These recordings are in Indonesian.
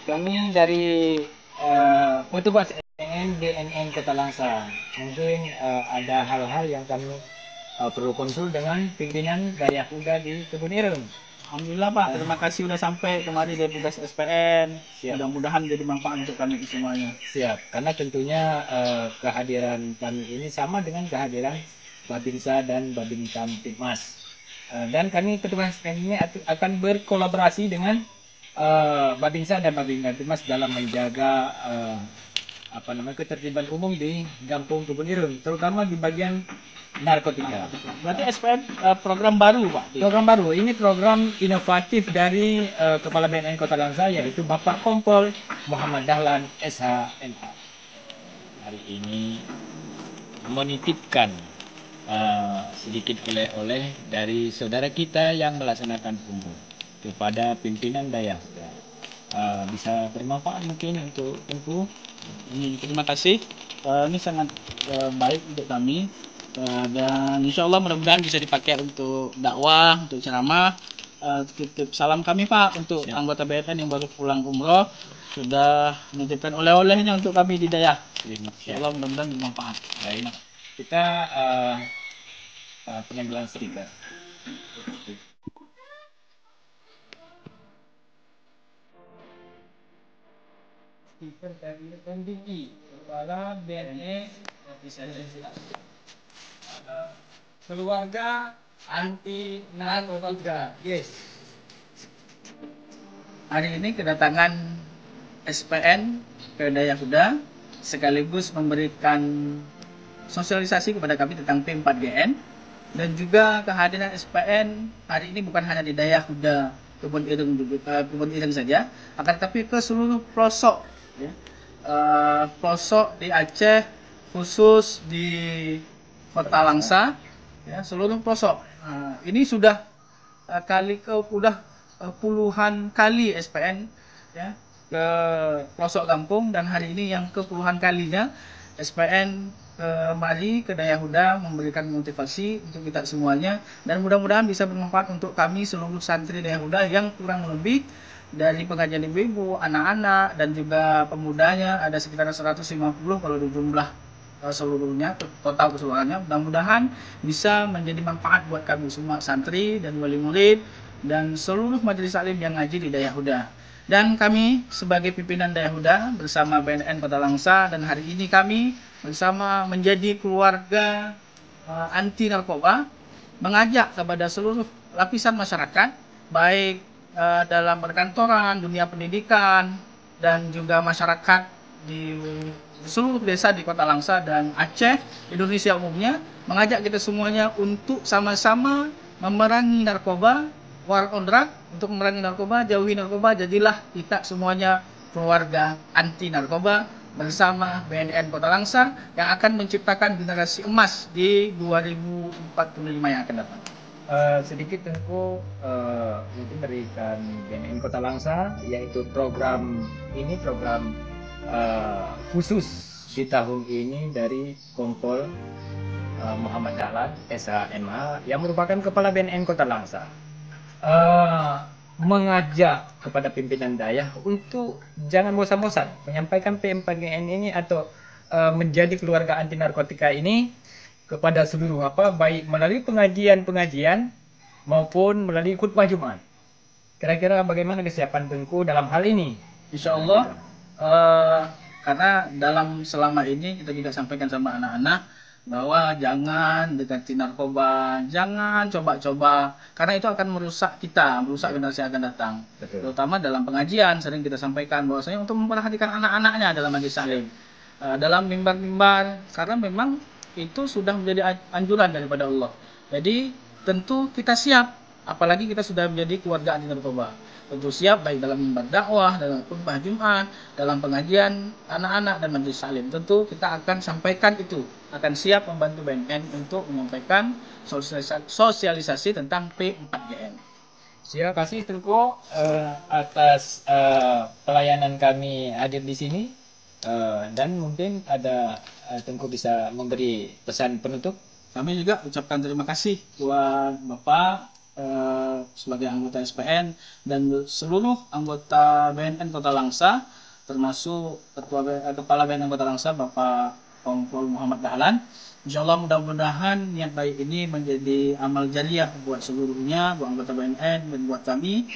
Kami dari petugas BNN Kota Langsa. Mungkin ada hal-hal yang kami perlu konsul dengan pimpinan Dayak Uda di Kebun Ireng. Alhamdulillah Pak, terima kasih sudah sampai kemari dari tugas SPN. Mudah-mudahan jadi manfaat untuk kami semuanya. Siap, karena tentunya kehadiran kami ini sama dengan kehadiran Babinsa dan Babin Kamtipmas. Dan kami petugas SPN ini akan berkolaborasi dengan Babinsa dan Babin Kamtipmas dalam menjaga ketertiban umum di Kampung Kebun Ireng, terutama di bagian narkotika. Berarti SPN program baru Pak? Program baru, ini program inovatif dari Kepala BNN Kota Langsa, yaitu Bapak Kompol Muhammad Dahlan SHMH. Hari ini menitipkan sedikit oleh-oleh dari saudara kita yang melaksanakan umroh kepada pimpinan Dayak. Bisa bermanfaat mungkin untuk Tengku. Terima kasih. Ini sangat baik untuk kami. Dan insya Allah mudah-mudahan bisa dipakai untuk dakwah, untuk ceramah. Titip salam kami Pak untuk anggota BNN yang baru pulang umroh, sudah menitipkan oleh-olehnya untuk kami di Dayak. Insya Allah mudah-mudahan bermanfaat. Baik, kita pengambilan stiker. Stiker dari MDI Kepala BNN Keluarga Anti Narkotika. Yes. Hari ini kedatangan SPN ke Dayak Uda sekaligus memberikan sosialisasi kepada kami tentang P4GN, dan juga kehadiran SPN hari ini bukan hanya di Dayak Uda Kebun Ireng saja, akan tetapi ke seluruh pelosok, ya. Pelosok di Aceh, khusus di Kota Langsa, ya, seluruh pelosok. Ini sudah puluhan kali SPN, ya, ke pelosok kampung, dan hari ini yang ke puluhan kalinya SPN kembali ke Dayak Uda memberikan motivasi untuk kita semuanya, dan mudah-mudahan bisa bermanfaat untuk kami seluruh santri Dayak Uda yang kurang lebih dari pengajian ibu-ibu, anak-anak, dan juga pemudanya ada sekitar 150 kalau di jumlah seluruhnya, total keseluruhannya. Mudah-mudahan bisa menjadi manfaat buat kami semua santri dan wali murid dan seluruh majelis taklim yang ngaji di Dayak Uda. Dan kami sebagai pimpinan Dayak Uda bersama BNN Kota Langsa, dan hari ini kami bersama menjadi keluarga anti narkoba, mengajak kepada seluruh lapisan masyarakat, baik dalam perkantoran, dunia pendidikan, dan juga masyarakat di seluruh desa di Kota Langsa dan Aceh, Indonesia umumnya, mengajak kita semuanya untuk sama-sama memerangi narkoba, war on drug, untuk memerangi narkoba, jauhi narkoba. Jadilah kita semuanya keluarga anti narkoba bersama BNN Kota Langsa yang akan menciptakan generasi emas di 2045 yang akan datang. Sedikit Tengku mungkin berikan BNN Kota Langsa, yaitu program khusus di tahun ini dari Kompol Muhammad Dahlan SHMH yang merupakan Kepala BNN Kota Langsa, mengajak kepada pimpinan Dayak untuk jangan bosan-bosan menyampaikan P4GN ini atau menjadi keluarga anti narkotika ini kepada seluruh baik melalui pengajian maupun melalui khutbah Jumat. Kira-kira bagaimana kesiapan Tengku dalam hal ini? Insya Allah, karena selama ini kita juga sampaikan sama anak-anak bahwa jangan dekati narkoba, jangan coba-coba, karena itu akan merusak generasi yang akan datang. Betul. Terutama dalam pengajian sering kita sampaikan bahwasanya untuk memperhatikan anak-anaknya dalam majelis taklim, dalam mimbar-mimbar, karena memang itu sudah menjadi anjuran daripada Allah. Jadi tentu kita siap, apalagi kita sudah menjadi keluarga anti narkoba. Tentu siap baik dalam mimbar dakwah, dalam khutbah Jumat, dalam pengajian anak-anak dan majelis taklim. Tentu kita akan sampaikan itu, akan siap membantu BNN untuk menyampaikan sosialisasi tentang P4GN. Terima kasih Tengku atas pelayanan kami hadir di sini, dan mungkin ada Tengku bisa memberi pesan penutup. Kami juga ucapkan terima kasih buat Bapak sebagai anggota SPN dan seluruh anggota BNN Kota Langsa, termasuk Kepala BNN Kota Langsa Bapak Kompol Muhammad Dahlan. Insyaallah mudah-mudahan niat baik ini menjadi amal jariah buat seluruhnya, buat anggota BNN dan buat kami.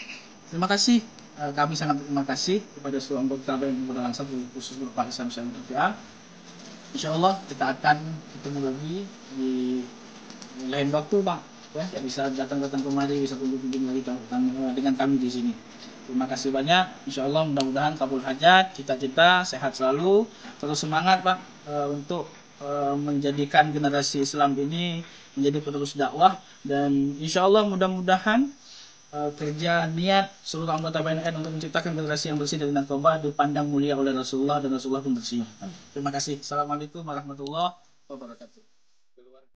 Terima kasih. Kami sangat berterima kasih kepada seluruh anggota BNN Kota Langsa, khusus Bapak Isam Syamsuddin. Insyaallah kita akan ketemu lagi di lain waktu, Pak. Ya, bisa datang-datang kemari, bisa kunjung-kunjung lagi dengan kami di sini. Terima kasih banyak. Insyaallah mudah-mudahan kabul hajat, cita-cita, sehat selalu, terus semangat, Pak, untuk menjadikan generasi Islam ini menjadi penerus dakwah, dan insyaallah mudah-mudahan kerja niat seluruh anggota BNN untuk menciptakan generasi yang bersih dari narkoba dipandang mulia oleh Rasulullah dan Rasulullah pun bersih. Terima kasih. Assalamualaikum warahmatullahi wabarakatuh.